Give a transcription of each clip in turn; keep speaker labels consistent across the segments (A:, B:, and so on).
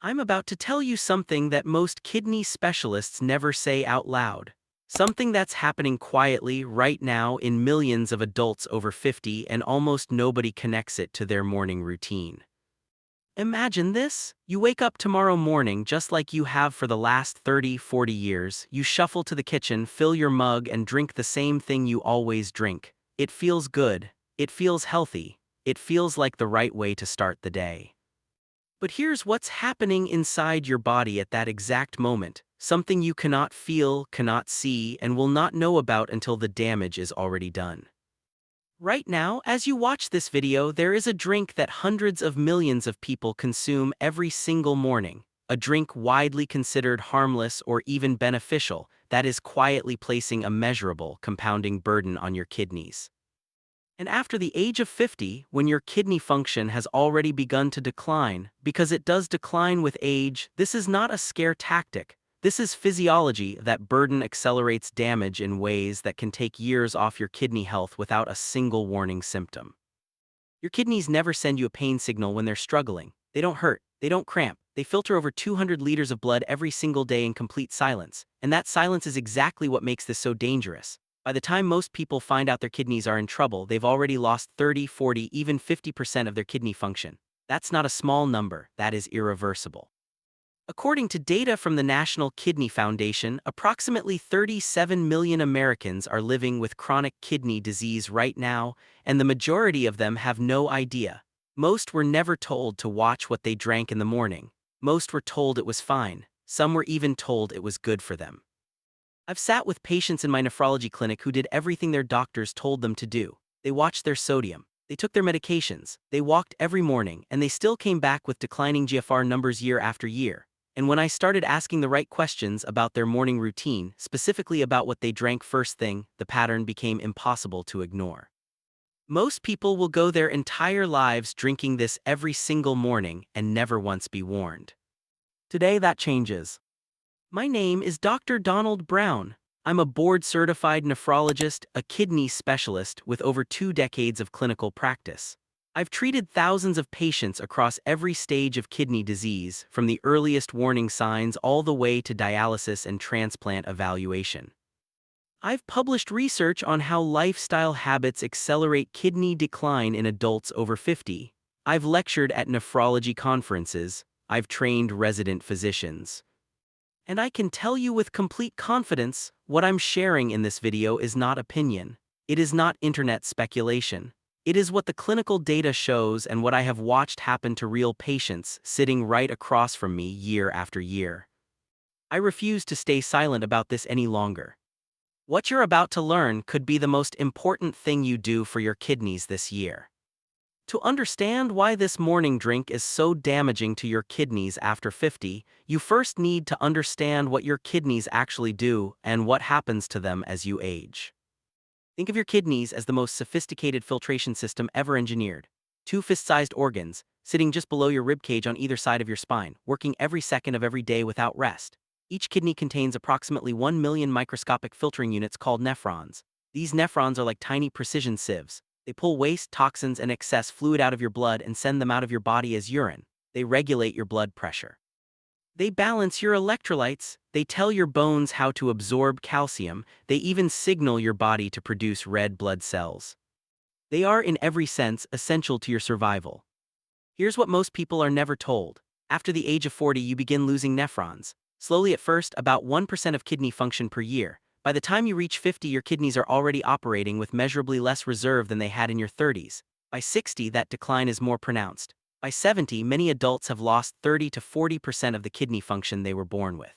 A: I'm about to tell you something that most kidney specialists never say out loud. Something that's happening quietly right now in millions of adults over 50, and almost nobody connects it to their morning routine. Imagine this. You wake up tomorrow morning just like you have for the last 30, 40 years. You shuffle to the kitchen, fill your mug, and drink the same thing you always drink. It feels good. It feels healthy. It feels like the right way to start the day. But here's what's happening inside your body at that exact moment, something you cannot feel, cannot see, and will not know about until the damage is already done. Right now, as you watch this video, there is a drink that hundreds of millions of people consume every single morning, a drink widely considered harmless or even beneficial that is quietly placing a measurable, compounding burden on your kidneys. And after the age of 50, when your kidney function has already begun to decline, because it does decline with age, this is not a scare tactic. This is physiology. That burden accelerates damage in ways that can take years off your kidney health without a single warning symptom. Your kidneys never send you a pain signal when they're struggling. They don't hurt, they don't cramp. They filter over 200 liters of blood every single day in complete silence. And that silence is exactly what makes this so dangerous. By the time most people find out their kidneys are in trouble, they've already lost 30, 40, even 50% of their kidney function. That's not a small number, that is irreversible. According to data from the National Kidney Foundation, approximately 37 million Americans are living with chronic kidney disease right now, and the majority of them have no idea. Most were never told to watch what they drank in the morning. Most were told it was fine. Some were even told it was good for them. I've sat with patients in my nephrology clinic who did everything their doctors told them to do. They watched their sodium. They took their medications. They walked every morning, and they still came back with declining GFR numbers year after year. And when I started asking the right questions about their morning routine, specifically about what they drank first thing, the pattern became impossible to ignore. Most people will go their entire lives drinking this every single morning and never once be warned. Today that changes. My name is Dr. Donald Brown. I'm a board-certified nephrologist, a kidney specialist with over 2 decades of clinical practice. I've treated thousands of patients across every stage of kidney disease, from the earliest warning signs all the way to dialysis and transplant evaluation. I've published research on how lifestyle habits accelerate kidney decline in adults over 50. I've lectured at nephrology conferences. I've trained resident physicians. And I can tell you with complete confidence, what I'm sharing in this video is not opinion. It is not internet speculation. It is what the clinical data shows and what I have watched happen to real patients sitting right across from me year after year. I refuse to stay silent about this any longer. What you're about to learn could be the most important thing you do for your kidneys this year. To understand why this morning drink is so damaging to your kidneys after 50, you first need to understand what your kidneys actually do and what happens to them as you age. Think of your kidneys as the most sophisticated filtration system ever engineered. 2 fist-sized organs, sitting just below your ribcage on either side of your spine, working every second of every day without rest. Each kidney contains approximately 1 million microscopic filtering units called nephrons. These nephrons are like tiny precision sieves. They pull waste, toxins, and excess fluid out of your blood and send them out of your body as urine. They regulate your blood pressure. They balance your electrolytes. They tell your bones how to absorb calcium. They even signal your body to produce red blood cells. They are, in every sense, essential to your survival. Here's what most people are never told. After the age of 40, you begin losing nephrons. Slowly at first, about 1% of kidney function per year. By the time you reach 50, your kidneys are already operating with measurably less reserve than they had in your 30s. By 60, that decline is more pronounced. By 70, many adults have lost 30 to 40% of the kidney function they were born with.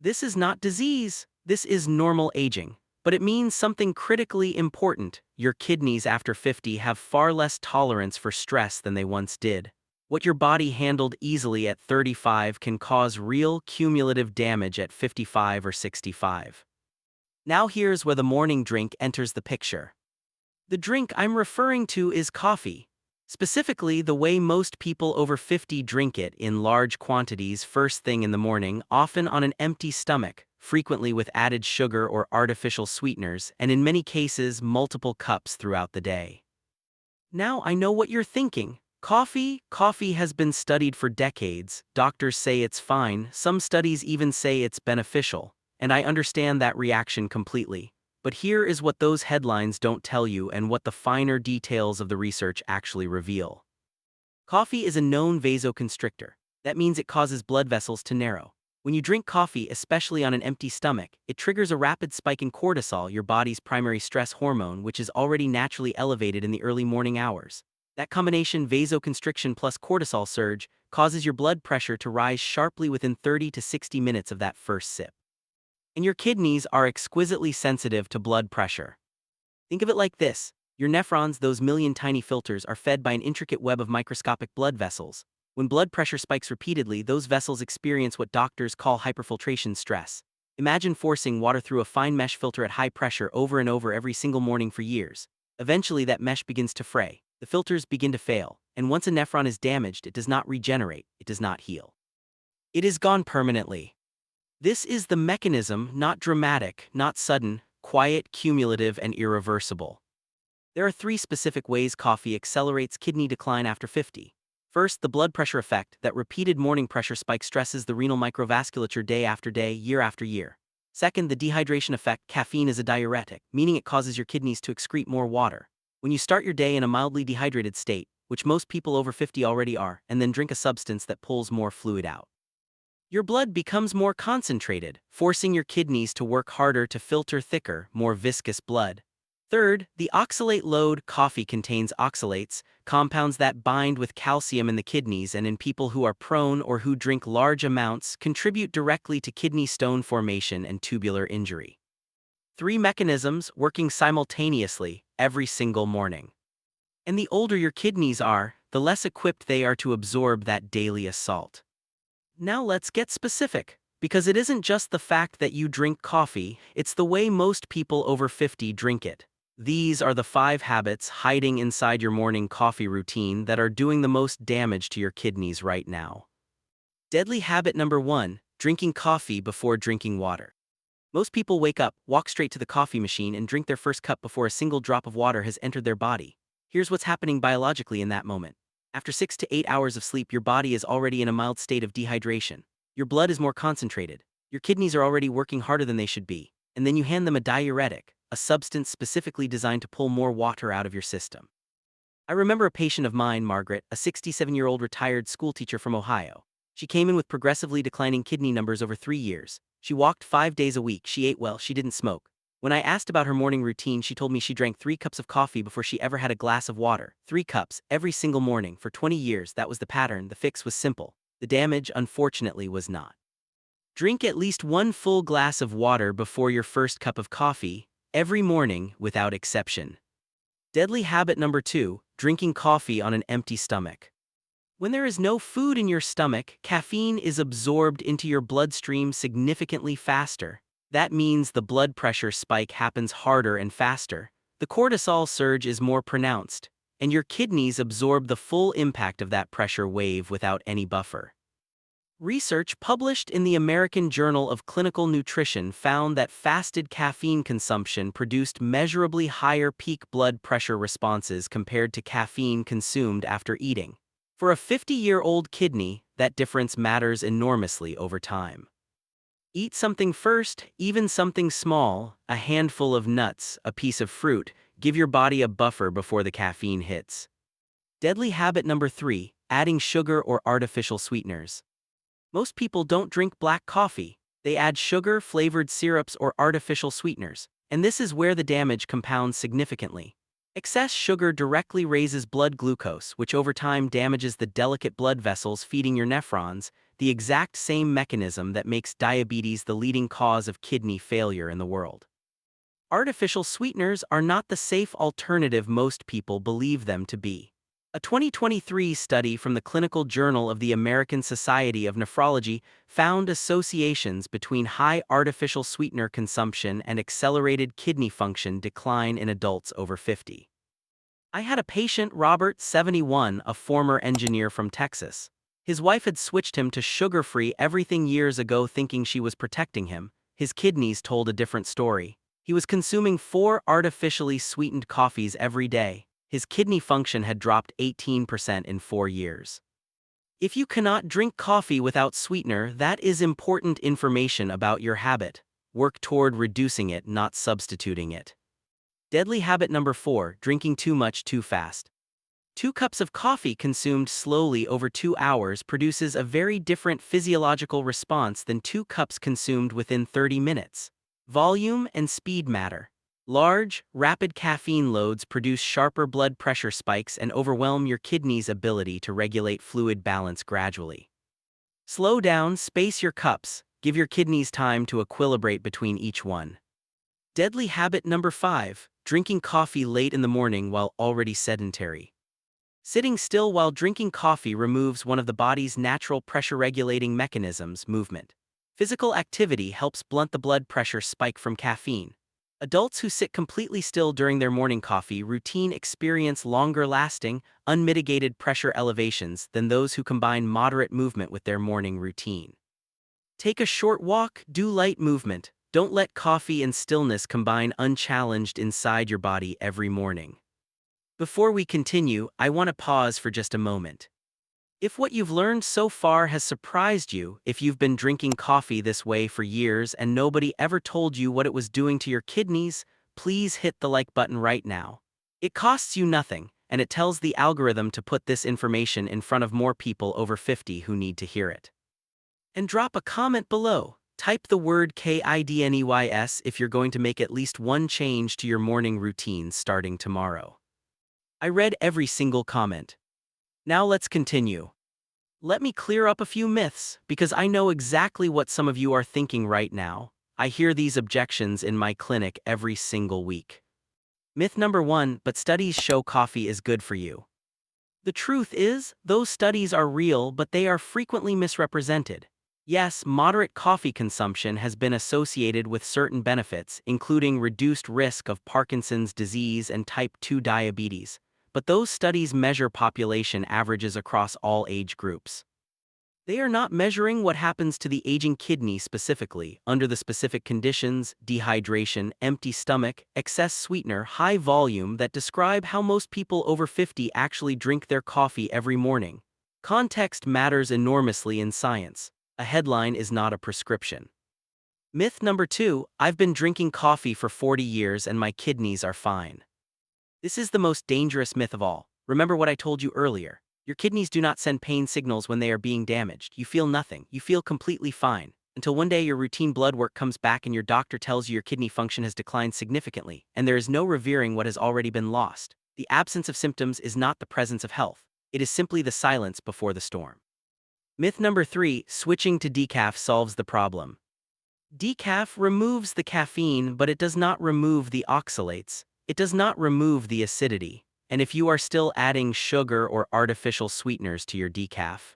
A: This is not disease, this is normal aging. But it means something critically important. Your kidneys after 50 have far less tolerance for stress than they once did. What your body handled easily at 35 can cause real cumulative damage at 55 or 65. Now here's where the morning drink enters the picture. The drink I'm referring to is coffee. Specifically, the way most people over 50 drink it in large quantities first thing in the morning, often on an empty stomach, frequently with added sugar or artificial sweeteners, and in many cases, multiple cups throughout the day. Now I know what you're thinking. Coffee has been studied for decades. Doctors say it's fine, some studies even say it's beneficial, and I understand that reaction completely. But here is what those headlines don't tell you and what the finer details of the research actually reveal. Coffee is a known vasoconstrictor. That means it causes blood vessels to narrow. When you drink coffee, especially on an empty stomach, it triggers a rapid spike in cortisol, your body's primary stress hormone, which is already naturally elevated in the early morning hours. That combination, vasoconstriction plus cortisol surge, causes your blood pressure to rise sharply within 30 to 60 minutes of that first sip. And your kidneys are exquisitely sensitive to blood pressure. Think of it like this. Your nephrons, those million tiny filters, are fed by an intricate web of microscopic blood vessels. When blood pressure spikes repeatedly, those vessels experience what doctors call hyperfiltration stress. Imagine forcing water through a fine mesh filter at high pressure over and over every single morning for years. Eventually, that mesh begins to fray. The filters begin to fail, and once a nephron is damaged, it does not regenerate, it does not heal. It is gone permanently. This is the mechanism, not dramatic, not sudden, quiet, cumulative, and irreversible. There are three specific ways coffee accelerates kidney decline after 50. First, the blood pressure effect, that repeated morning pressure spike stresses the renal microvasculature day after day, year after year. Second, the dehydration effect, caffeine is a diuretic, meaning it causes your kidneys to excrete more water. When you start your day in a mildly dehydrated state, which most people over 50 already are, and then drink a substance that pulls more fluid out, your blood becomes more concentrated, forcing your kidneys to work harder to filter thicker, more viscous blood. Third, the oxalate load. Coffee contains oxalates, compounds that bind with calcium in the kidneys and in people who are prone or who drink large amounts contribute directly to kidney stone formation and tubular injury. Three mechanisms working simultaneously every single morning. And the older your kidneys are, the less equipped they are to absorb that daily assault. Now let's get specific, because it isn't just the fact that you drink coffee, it's the way most people over 50 drink it. These are the 5 habits hiding inside your morning coffee routine that are doing the most damage to your kidneys right now. Deadly habit number 1, drinking coffee before drinking water. Most people wake up, walk straight to the coffee machine, and drink their first cup before a single drop of water has entered their body. Here's what's happening biologically in that moment. After 6 to 8 hours of sleep, your body is already in a mild state of dehydration. Your blood is more concentrated. Your kidneys are already working harder than they should be. And then you hand them a diuretic, a substance specifically designed to pull more water out of your system. I remember a patient of mine, Margaret, a 67-year-old retired schoolteacher from Ohio. She came in with progressively declining kidney numbers over 3 years. She walked 5 days a week, she ate well, she didn't smoke. When I asked about her morning routine, she told me she drank 3 cups of coffee before she ever had a glass of water. 3 cups, every single morning, for 20 years. That was the pattern. The fix was simple. The damage, unfortunately, was not. Drink at least 1 full glass of water before your first cup of coffee, every morning, without exception. Deadly habit number 2, drinking coffee on an empty stomach. When there is no food in your stomach, caffeine is absorbed into your bloodstream significantly faster. That means the blood pressure spike happens harder and faster. The cortisol surge is more pronounced, and your kidneys absorb the full impact of that pressure wave without any buffer. Research published in the American Journal of Clinical Nutrition found that fasted caffeine consumption produced measurably higher peak blood pressure responses compared to caffeine consumed after eating. For a 50-year-old kidney, that difference matters enormously over time. Eat something first, even something small, a handful of nuts, a piece of fruit. Give your body a buffer before the caffeine hits. Deadly habit number 3, adding sugar or artificial sweeteners. Most people don't drink black coffee. They add sugar, flavored syrups, or artificial sweeteners, and this is where the damage compounds significantly. Excess sugar directly raises blood glucose, which over time damages the delicate blood vessels feeding your nephrons, the exact same mechanism that makes diabetes the leading cause of kidney failure in the world. Artificial sweeteners are not the safe alternative most people believe them to be. A 2023 study from the Clinical Journal of the American Society of Nephrology found associations between high artificial sweetener consumption and accelerated kidney function decline in adults over 50. I had a patient, Robert, 71, a former engineer from Texas. His wife had switched him to sugar-free everything years ago, thinking she was protecting him. His kidneys told a different story. He was consuming 4 artificially sweetened coffees every day. His kidney function had dropped 18% in 4 years. If you cannot drink coffee without sweetener, that is important information about your habit. Work toward reducing it, not substituting it. Deadly habit number 4, drinking too much too fast. 2 cups of coffee consumed slowly over 2 hours produces a very different physiological response than 2 cups consumed within 30 minutes. Volume and speed matter. Large, rapid caffeine loads produce sharper blood pressure spikes and overwhelm your kidney's ability to regulate fluid balance gradually. Slow down, space your cups, give your kidneys time to equilibrate between each one. Deadly habit number 5, drinking coffee late in the morning while already sedentary. Sitting still while drinking coffee removes one of the body's natural pressure-regulating mechanisms, movement. Physical activity helps blunt the blood pressure spike from caffeine. Adults who sit completely still during their morning coffee routine experience longer-lasting, unmitigated pressure elevations than those who combine moderate movement with their morning routine. Take a short walk, do light movement. Don't let coffee and stillness combine unchallenged inside your body every morning. Before we continue, I want to pause for just a moment. If what you've learned so far has surprised you, if you've been drinking coffee this way for years and nobody ever told you what it was doing to your kidneys, please hit the like button right now. It costs you nothing, and it tells the algorithm to put this information in front of more people over 50 who need to hear it. And drop a comment below. Type the word KIDNEYS if you're going to make at least one change to your morning routine starting tomorrow. I read every single comment. Now let's continue. Let me clear up a few myths, because I know exactly what some of you are thinking right now. I hear these objections in my clinic every single week. Myth number 1, but studies show coffee is good for you. The truth is, those studies are real, but they are frequently misrepresented. Yes, moderate coffee consumption has been associated with certain benefits, including reduced risk of Parkinson's disease and type 2 diabetes. But those studies measure population averages across all age groups. They are not measuring what happens to the aging kidney specifically, under the specific conditions, dehydration, empty stomach, excess sweetener, high volume that describe how most people over 50 actually drink their coffee every morning. Context matters enormously in science. A headline is not a prescription. Myth number 2, I've been drinking coffee for 40 years and my kidneys are fine. This is the most dangerous myth of all. Remember what I told you earlier. Your kidneys do not send pain signals when they are being damaged. You feel nothing. You feel completely fine. Until one day your routine blood work comes back and your doctor tells you your kidney function has declined significantly, and there is no revering what has already been lost. The absence of symptoms is not the presence of health. It is simply the silence before the storm. Myth number 3, switching to decaf solves the problem. Decaf removes the caffeine, but it does not remove the oxalates. It does not remove the acidity, and if you are still adding sugar or artificial sweeteners to your decaf,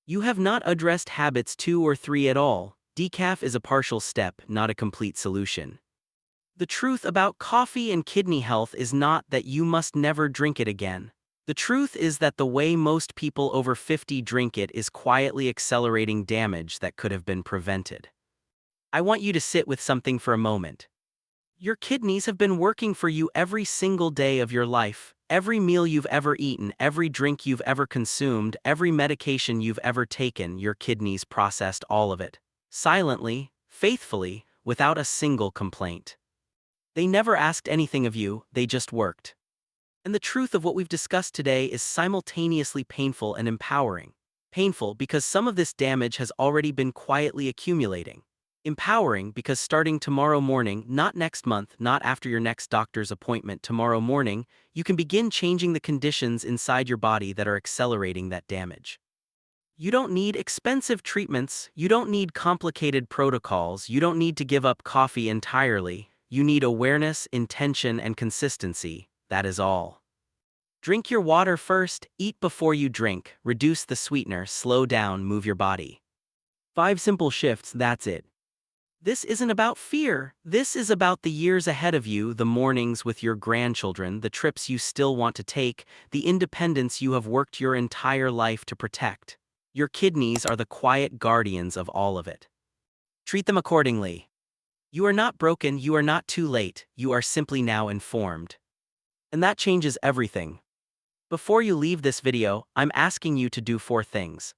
A: you have not addressed habits 2 or 3 at all. Decaf is a partial step, not a complete solution. The truth about coffee and kidney health is not that you must never drink it again. The truth is that the way most people over 50 drink it is quietly accelerating damage that could have been prevented. I want you to sit with something for a moment. Your kidneys have been working for you every single day of your life. Every meal you've ever eaten, every drink you've ever consumed, every medication you've ever taken, your kidneys processed all of it. Silently, faithfully, without a single complaint. They never asked anything of you, they just worked. And the truth of what we've discussed today is simultaneously painful and empowering. Painful because some of this damage has already been quietly accumulating. Empowering because starting tomorrow morning, not next month, not after your next doctor's appointment, tomorrow morning, you can begin changing the conditions inside your body that are accelerating that damage. You don't need expensive treatments, you don't need complicated protocols, you don't need to give up coffee entirely. You need awareness, intention, and consistency, that is all. Drink your water first, eat before you drink, reduce the sweetener, slow down, move your body. 5 simple shifts, that's it. This isn't about fear. This is about the years ahead of you, the mornings with your grandchildren, the trips you still want to take, the independence you have worked your entire life to protect. Your kidneys are the quiet guardians of all of it. Treat them accordingly. You are not broken, you are not too late, you are simply now informed. And that changes everything. Before you leave this video, I'm asking you to do 4 things.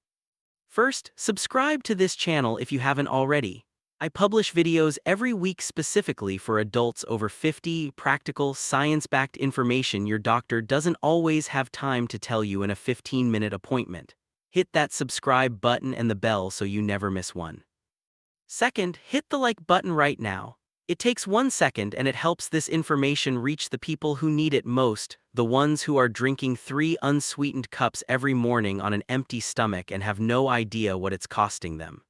A: First, subscribe to this channel if you haven't already. I publish videos every week specifically for adults over 50, practical, science-backed information your doctor doesn't always have time to tell you in a 15-minute appointment. Hit that subscribe button and the bell so you never miss one. Second, hit the like button right now. It takes 1 second and it helps this information reach the people who need it most, the ones who are drinking 3 unsweetened cups every morning on an empty stomach and have no idea what it's costing them.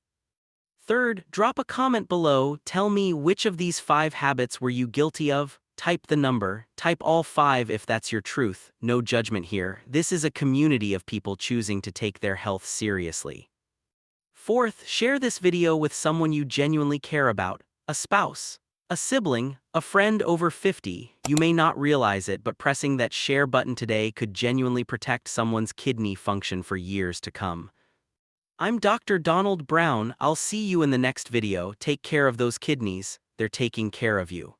A: Third, drop a comment below, tell me which of these 5 habits were you guilty of? Type the number, type all 5 if that's your truth, no judgment here. This is a community of people choosing to take their health seriously. Fourth, share this video with someone you genuinely care about, a spouse, a sibling, a friend over 50. You may not realize it, but pressing that share button today could genuinely protect someone's kidney function for years to come. I'm Dr. Donald Brown. I'll see you in the next video. Take care of those kidneys. They're taking care of you.